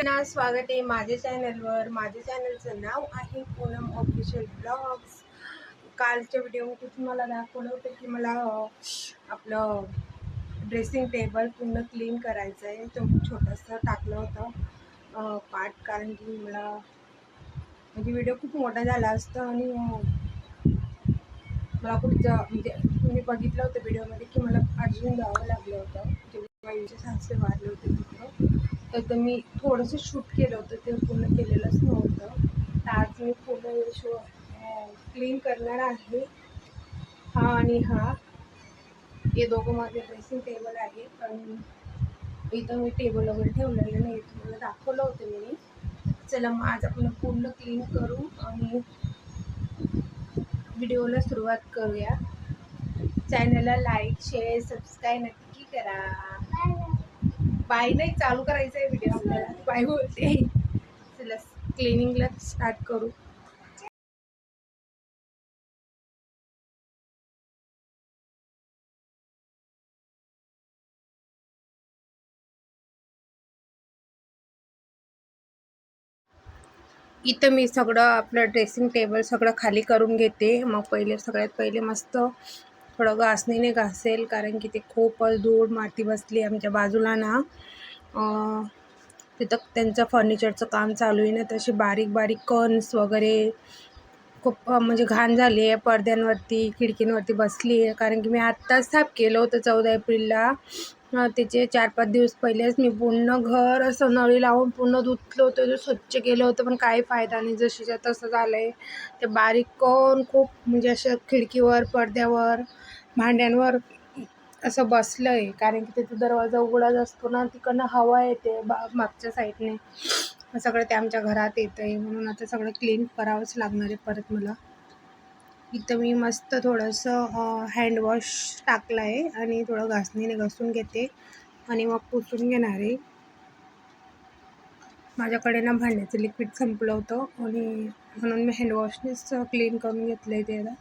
सर्वांना स्वागत आहे माझ्या चॅनलवर। माझ्या चॅनलचं नाव आहे पूनम ऑफिशियल ब्लॉग्स। कालच्या व्हिडिओमध्ये तुम्हाला दाखवलं होतं की मला आपलं ड्रेसिंग टेबल पूर्ण क्लीन करायचं आहे। तो छोटंसं टाकलं होतं पार्ट, कारण की मला म्हणजे व्हिडिओ खूप मोठा झाला असतं आणि मला खूप म्हणजे तुम्ही बघितलं होतं व्हिडिओमध्ये की मला अर्जंट जावं लागलं होतं, जेव्हा माझे सासरे वारले होते तिकडं। तर मी थोडंसं शूट केलं होतं, ते पूर्ण केलेलंच नव्हतं। तर आज मी पूर्ण क्लीन करणार आहे। हा आणि हा हे दोघं माझे ड्रेसिंग टेबल आहे, पण इथं मी टेबल वगैरे ठेवलेलं नाही, तुम्हाला दाखवलं होतं मी। चला मग आज आपण पूर्ण क्लीन करू आणि व्हिडिओला सुरुवात करूया। चॅनलला लाईक शेअर सबस्क्राईब नक्की करा। बाय नाही, चालू करायचं आहे व्हिडिओ आपल्याला, बाय बोलते। चला क्लिनिंगला स्टार्ट करू। इथं मी सगळं आपलं ड्रेसिंग टेबल सगळं खाली करून घेते। मग सगळ्यात पहिले मस्त थोडं घासणीने घासेल, कारण की ते खूप धूळ माती बसली आमच्या बाजूला ना। तिथं त्यांचं फर्निचरचं काम चालू आहे ना, तसे बारीक बारीक कणस वगैरे खूप म्हणजे घाण झाली आहे पडद्यांवरती, खिडकींवरती बसली आहे। कारण की मी आत्ताच साफ केलं होतं 14 एप्रिलला। त्याचे 4-5 दिवस पहिलेच मी पूर्ण घर असं नळी लावून पूर्ण धुतलं होतं, स्वच्छ केलं होतं, पण काही फायदा नाही। जशीच्या तसं झालं आहे। ते बारीक कण खूप म्हणजे असं खिडकीवर, पडद्यावर, भांड्यांवर असं बसलं आहे, कारण की त्याचा दरवाजा उघडाच असतो ना, तिकडनं हवा येते मागच्या साईडने, सगळं ते आमच्या घरात येतं आहे। म्हणून आता सगळं क्लीन करावंच लागणार आहे परत मला। इथं मी मस्त थोडंसं हँडवॉश टाकलं आहे आणि थोडं घासणीने घासून घेते आणि मग पुसून घेणार आहे। माझ्याकडे ना भांड्याचं लिक्विड संपलं होतं आणि म्हणून मी हँडवॉशनेच क्लीन करून घेतलं आहे त्याला।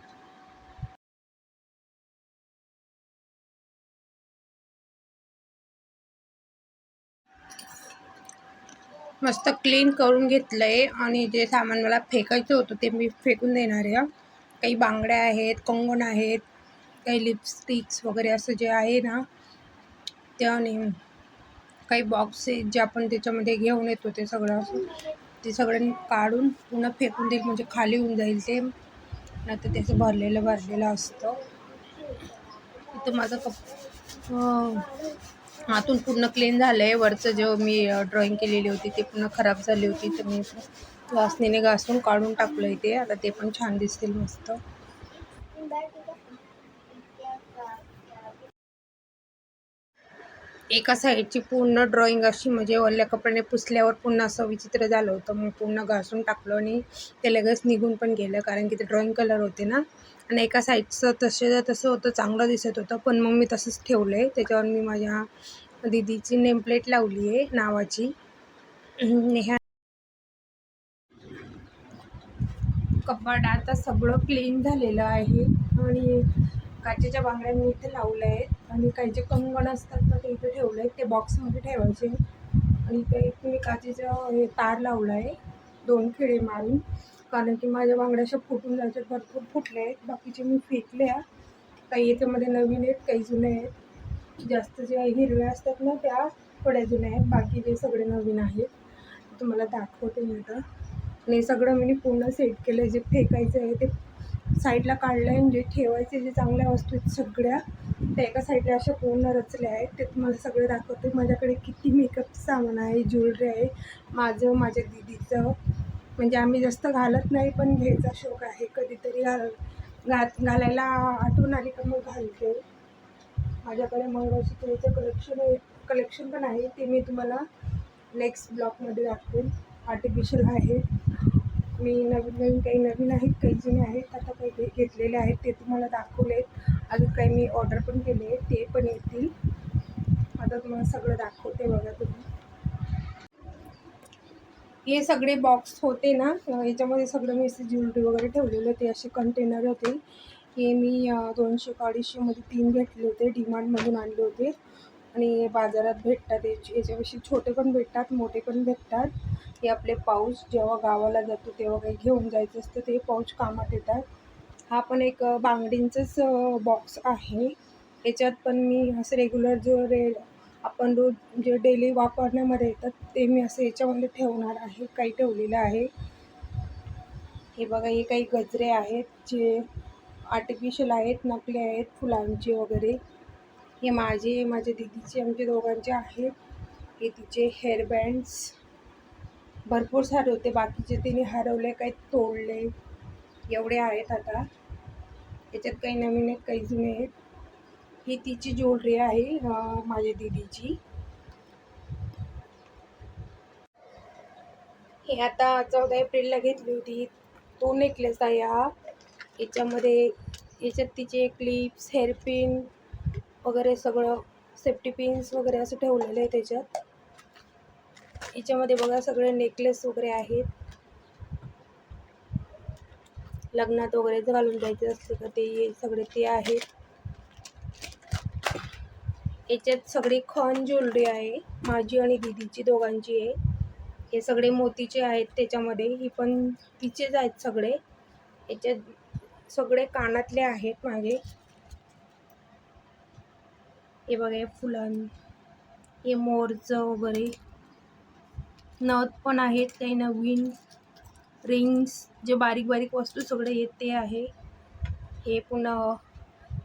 मस्त क्लीन करून घेतलं आहे आणि जे सामान मला फेकायचं होतं ते मी फेकून देणार आहे। काही बांगड्या आहेत, कंगण आहेत, काही लिपस्टिक्स वगैरे असं जे आहे ना ते, आणि काही बॉक्स आहेत जे आपण त्याच्यामध्ये घेऊन येतो, ते सगळं ते काढून पुन्हा फेकून देईल, म्हणजे खाली होऊन जाईल ते, नाहीतर त्याचं भरलेलं असतं। इथं माझं आतून पूर्ण क्लीन झालं आहे। वरचं जे मी ड्रॉइंग केलेली होती ते पूर्ण खराब झाली होती, तर मी घासणीने घासून काढून टाकलं आहे ते। आता ते पण छान दिसतील मस्त। एका साईडची पूर्ण ड्रॉइंग अशी म्हणजे ओल्या कपड्याने पुसल्यावर पुन्हा असं विचित्र झालं होतं, मग पूर्ण घासून टाकलं आणि ते लगेच निघून पण गेलं, कारण की ते ड्रॉइंग कलर होते ना। आणि एका साईडचं तसं होतं, चांगलं दिसत होतं, पण मग मी तसंच ठेवलं आहे। त्याच्यावर मी माझ्या दीदीची नेमप्लेट लावली आहे नावाची, नेहा। कपाट आता सगळं क्लीन झालेलं आहे आणि काचेच्या बांगड्या मी इथे लावल्या आहेत आणि काही जे कंगण असतात ना ते इथे ठेवले आहेत, ते बॉक्समध्ये ठेवायचे। आणि ते इथे मी काचेचं हे तार लावलं आहे 2 खिळे मारून, कारण की माझ्या बांगड्या अशा फुटून जायच्या, भरपूर फुटले आहेत। बाकीचे मी फेकल्या, काही याच्यामध्ये नवीन आहेत, काही जुने आहेत। जास्त ज्या हिरव्या असतात ना त्या थोड्या जुन्या आहेत, बाकी जे सगळे नवीन आहेत। तुम्हाला दाखवते मी आता। आणि सगळं मी पूर्ण सेट केलं, जे फेकायचं आहे ते साईडला काढलं आहे, म्हणजे ठेवायचे जे चांगल्या वस्तू आहेत सगळ्या त्या एका साईडला अशा पूर्ण रचल्या आहेत। ते तुम्हाला सगळे दाखवते। माझ्याकडे किती मेकअप सामान आहे, ज्वेलरी आहे, माझ्या दीदीचं, म्हणजे आम्ही जास्त घालत नाही, पण घ्यायचा शौक आहे, कधीतरी घालायला आठवण आली का मग घालते। माझ्याकडे मंगळसूत्राचं कलेक्शन पण आहे, ते मी तुम्हाला नेक्स्ट ब्लॉगमध्ये दाखवेन। आर्टिफिशियल आहे, मी काही नवीन आहेत, काही जुने आहेत, आता काही घेतलेले आहेत ते तुम्हाला दाखवले। अजून काही मी ऑर्डर पण केले, ते पण येतील। आता तुम्हाला सगळं दाखवते, बघा तुम्ही। हे सगळे बॉक्स होते ना, याच्यामध्ये सगळं मी ज्वेलरी वगैरे ठेवलेलं, ते असे कंटेनर होते। हे मी 200-250 मध्ये 3 घेतले होते, डिमांडमधून आणले होते। आणि हे बाजारात भेटतात, याच्यापेक्षा छोटे पण भेटतात, मोठे पण भेटतात. हे आपले पाऊच जेव्हा गावाला जातो तेव्हा काही घेऊन जायचं असतं ते पाऊच कामात येतात. हा पण एक बांगडींचाच बॉक्स आहे. याच्यात पण मी असं रेग्युलर आपण रोज जे डेली वापरण्यामध्ये येतात ते मी असं याच्यामध्ये ठेवणार आहे. काही ठेवलेलं आहे. हे बघा, हे काही गजरे आहेत जे आर्टिफिशियल आहेत, नकली आहेत, फुलांचे वगैरे. हे माझ्या दीदीचे, आमच्या दोघांचे आहेत. हे तिचे हेअरबँड्स भरपूर सारे होते, बाकीचे तिने हरवले, काही तोडले, एवढे आहेत. आता याच्यात काही नवीन आहेत, काही जुने आहेत. ही तिची ज्वेलरी आहे, माझ्या दीदीची. हे आता 14 एप्रिलला घेतली होती, तो नेकलेस आहे हा. याच्यात तिचे क्लिप्स, हेअरपिन वगैरे सगळं, सेफ्टी पिन्स वगैरे असं ठेवलेलं आहे त्याच्यात. याच्यामध्ये बघा सगळे नेकलेस वगैरे आहेत. लग्नात वगैरे घालून जायचे असते का ते सगळे ते आहेत. याच्यात सगळी खण ज्वेलरी आहे, माझी आणि दीदीची दोघांची आहे. हे सगळे मोतीचे आहेत त्याच्यामध्ये, ही पण तिचेच आहेत सगळे. याच्यात सगळे कानातले आहेत माझे. हे बघा, हे फुलां, हे मोरचं वगैरे, नथ पण आहेत, काही नवीन रिंग्स, जे बारीक बारीक वस्तू सगळे येते आहे. हे पुन्हा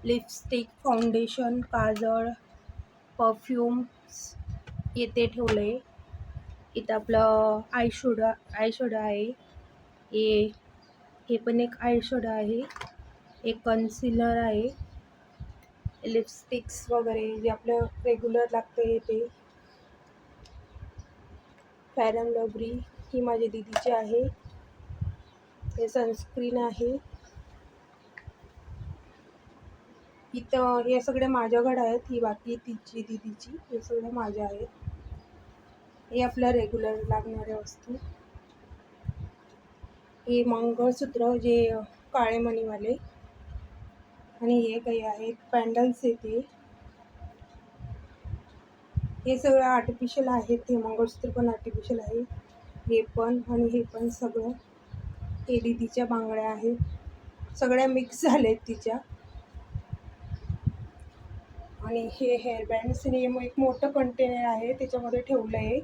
लिपस्टिक, फाउंडेशन, काजळ, परफ्यूम्स येते ठेवले. इथं आपलं आयशॅडो आहे. हे पण एक आयशॅडो आहे. एक कन्सिलर आहे. लिपस्टिक्स वगैरे जे आपलं रेग्युलर लागतं ते. फेअर अँड लवली ही माझ्या दीदीची आहे. हे सनस्क्रीन आहे. इथं हे सगळे माझ्याकडे आहेत, ही बाकी तिची दीदीची, हे सगळे माझ्या आहेत. हे आपल्या रेग्युलर लागणाऱ्या वस्तू. हे मंगळसूत्र जे काळे मणीवाले, आणि हे काही आहेत पॅन्डल्स येते. हे सगळं आर्टिफिशियल आहेत. हे मंगळसूत्र पण आर्टिफिशियल आहे, हे पण आणि हे पण सगळं. हे दीदीच्या बांगड्या आहेत, सगळ्या मिक्स झाल्या आहेत तिच्या. आणि हे हेअरबँड्स, आणि एक मोठं कंटेनर आहे त्याच्यामध्ये ठेवलं आहे.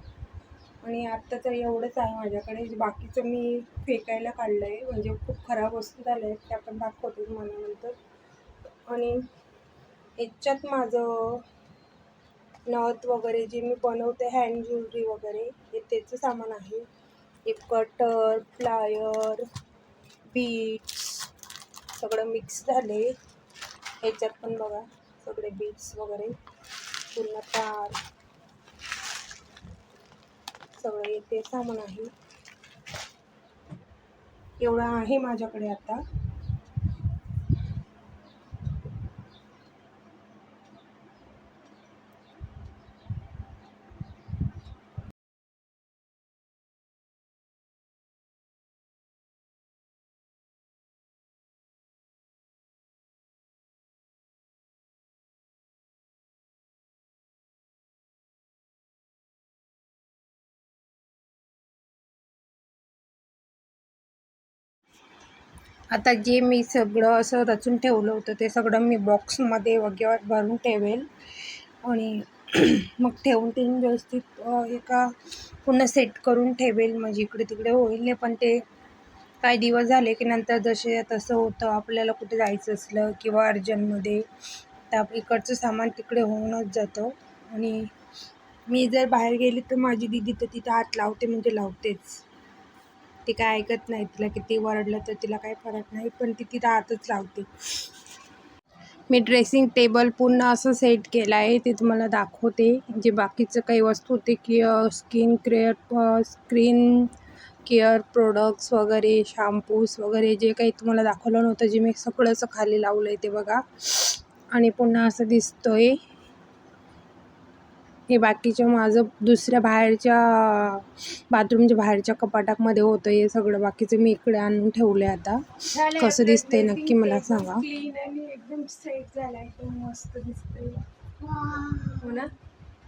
आणि आत्ता तर एवढंच आहे माझ्याकडे, बाकीचं मी फेकायला काढलं आहे, म्हणजे खूप खराब वस्तू झाल्या आहेत, त्या पण दाखवते तुम्हाला नंतर. आणि याच्यात माझं नथ वगैरे जे मी बनवते, हँड ज्वेलरी वगैरे, हे त्याचं सामान आहे. एक कटर, प्लायर, बीट्स सगळं मिक्स झाले. ह्याच्यात पण बघा सगळे बीट्स वगैरे, पूर्ण तार, सगळे ते सामान आहे. एवढं आहे माझ्याकडे आता. आता जे मी सगळं असं रचून ठेवलं होतं ते सगळं मी बॉक्समध्ये वगैरे भरून ठेवेल. आणि मग ठेवून ते व्यवस्थित एका पुन्हा सेट करून ठेवेल, म्हणजे इकडे तिकडे होईल नाही. पण ते काही दिवस झाले की नंतर जसे तसं होतं, आपल्याला कुठे जायचं असलं किंवा अर्जंटमध्ये, तर इकडचं सामान तिकडे होऊनच जातं. आणि मी जर बाहेर गेली तर माझी दीदी तर तिथं हात लावते म्हणजे लावतेच. ती काय ऐकत नाही, तिला किती वरडलं तर तिला काही फरक नाही, पण ती तिथं हातच लावते. मी ड्रेसिंग टेबल पूर्ण असं सेट केलं आहे, ते तुम्हाला दाखवते. जे बाकीचं काही वस्तू होते की स्किन केअर प्रोडक्ट्स वगैरे, शॅम्पूस वगैरे, जे काही तुम्हाला दाखवलं नव्हतं, जे मी सगळं असं खाली लावलं आहे ते बघा. आणि पुन्हा असं दिसतोय हे बाकीचं माझं दुसऱ्या बाहेरच्या बाथरूमच्या बाहेरच्या कपाटामध्ये होतं हे सगळं. बाकीचं मी इकडे आणून ठेवलं आहे. आता कसं दिसतंय नक्की मला सांगा. क्लीन आणि एकदम सेट झाला, एकदम मस्त दिसतंय. हो ना.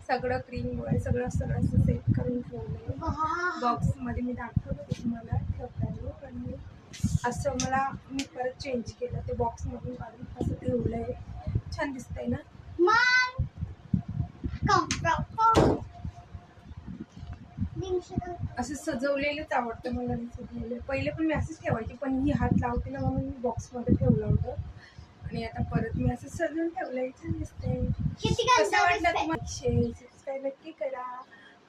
सगळं क्रीम वगैरे सगळं सगळं असं सेट करून ठेवलं आहे. बॉक्समध्ये मी दाखवलं ते तुम्हाला ठेवताना, पण असं मी परत चेंज केलं, ते बॉक्समधून काढून असं ठेवलं आहे. छान दिसतंय ना. असं सजवलेलंच आवडतं मला. सजवलेलं पहिले पण मी असंच ठेवायची, पण ही हात लावते ना म्हणून मी बॉक्समध्ये ठेवलं होतं आणि आता परत मी असं सजवून ठेवलंय. छान दिसतंय. कसं वाटलं तुम्हाला? सबस्क्राईब नक्की करा.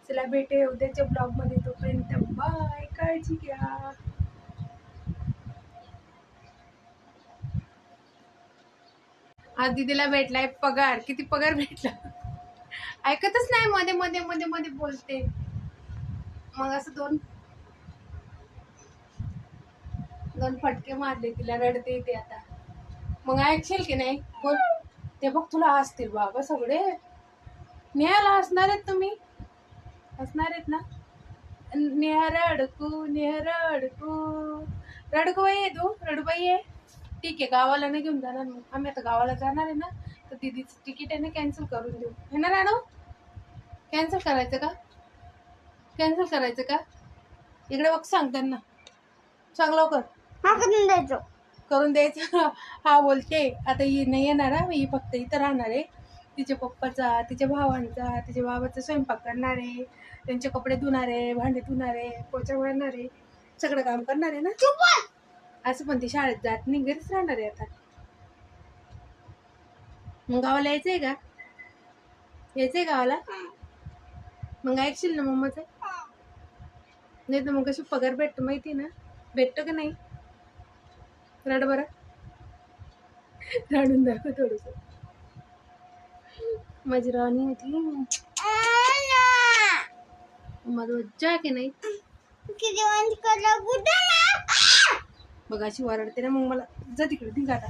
चला भेटे उद्याच्या ब्लॉगमध्ये, तोपर्यंत बाय, काळजी घ्या. आज दीदीला भेटलाय पगार. किती पगार भेटला ऐकतच नाही, मध्ये मध्ये मध्ये मध्ये बोलते. मग असं दोन फटके मारले तिला, रडते ते आता. मग ऐकशील की नाही बोल. ते बघ तुला हसतील बाबा सगळे. नेहाला हसणार आहेत तुम्ही, हसणार आहेत ना. नेहा रडकू, नेहा रडकू, रडकूबाई आहे तू, रडूबाई आहे. ठीक आहे, गावाला नाही घेऊन जाणार मग. आम्ही आता गावाला जाणार आहे ना, तर दीदीचं तिकीट आहे ना कॅन्सल करून देऊ. हे ना राणू, कॅन्सल करायचं का? कॅन्सल करायचं का? इकडे बघ, सांग त्यांना, सांग लवकर. करून द्यायचं. हा बोलते आता ही नाही येणार, ही फक्त इथं राहणार आहे. तिच्या पप्पाचा, तिच्या भावांचा, तिच्या बाबाचा स्वयंपाक करणार आहे, त्यांचे कपडे धुणार आहे, भांडे धुणार आहे, पोचा मारणार आहे, सगळं काम करणार आहे ना. असं पण ती शाळेत जात नाही, घरीच राहणार आहे आता. मग गावाला यायचंय का? यायचंय गावाला? मग ऐकशील ना मम्माचं? नाही तर मग कशी पगार भेटतो माहिती ना, भेटतो का नाही? रड बरं, रडून दाखव थोडस. माझी राणी होती मजा की नाही. बघ अशी वरडते ना, मग मला जा तिकडे, ती गाता.